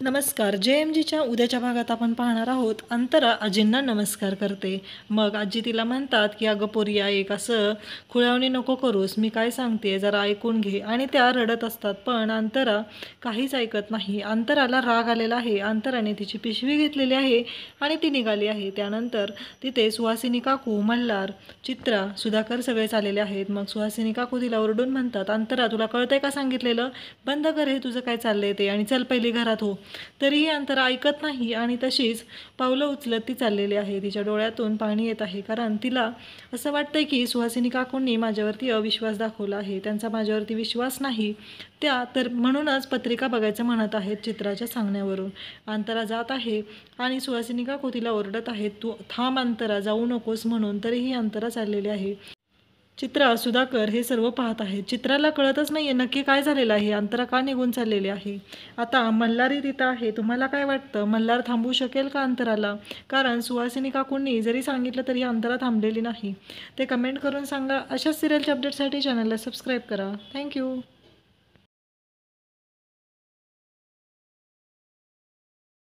नमस्कार. JMGच्या उद्याच्या भागात आपण पाहणार आहोत. अंतरा आजींना नमस्कार करते. मग आजी तिला म्हणतात की अगं पोरी ऐक, असं खुळ्यावणी नको करूस, मी काय सांगते जरा ऐकून घे. आणि त्या रडत असतात, पण अंतरा काहीच ऐकत नाही. अंतराला राग आलेला आहे. अंतराने तिची पिशवी घेतलेली आहे आणि ती निघाली आहे. त्यानंतर तिथे सुहासिनी काकू, मल्हार, चित्रा, सुधाकर सगळे चाललेले आहेत. मग सुहासिनी काकू तिला ओरडून म्हणतात, अंतरा तुला कळतंय का सांगितलेलं? बंद कर हे तुझं काय चाललंय ते, आणि चल पहिली घरात हो. तरीही अंतरा ऐकत नाही आणि तशीच पावलं उचलत ती चाललेली आहे. तिच्या डोळ्यातून पाणी येत आहे, कारण तिला असं वाटतंय की सुहासिनी काकूंनी माझ्यावरती अविश्वास दाखवला आहे, त्यांचा माझ्यावरती विश्वास नाही. त्या तर म्हणूनच पत्रिका बघायचं म्हणत आहेत चित्राच्या सांगण्यावरून. अंतरा जात आहे आणि सुहासिनी काकू तिला ओरडत आहेत, तू थांब अंतरा, जाऊ नकोस म्हणून. तरीही अंतरा चाललेली आहे. चित्रा, सुधाकर हे सर्व पाहत आहेत. चित्राला कळतच नाही आहे नक्की काय झालेलं आहे, अंतरा का निघून चाललेली आहे. आता मल्हारही तिथं आहे. तुम्हाला काय वाटतं, मल्हार थांबवू शकेल का अंतराला? कारण सुहासिनी काकूंनी जरी सांगितलं तरी अंतरा थांबलेली नाही. ते कमेंट करून सांगा. अशाच सिरियलच्या अपडेटसाठी चॅनलला सबस्क्राईब करा. थँक्यू.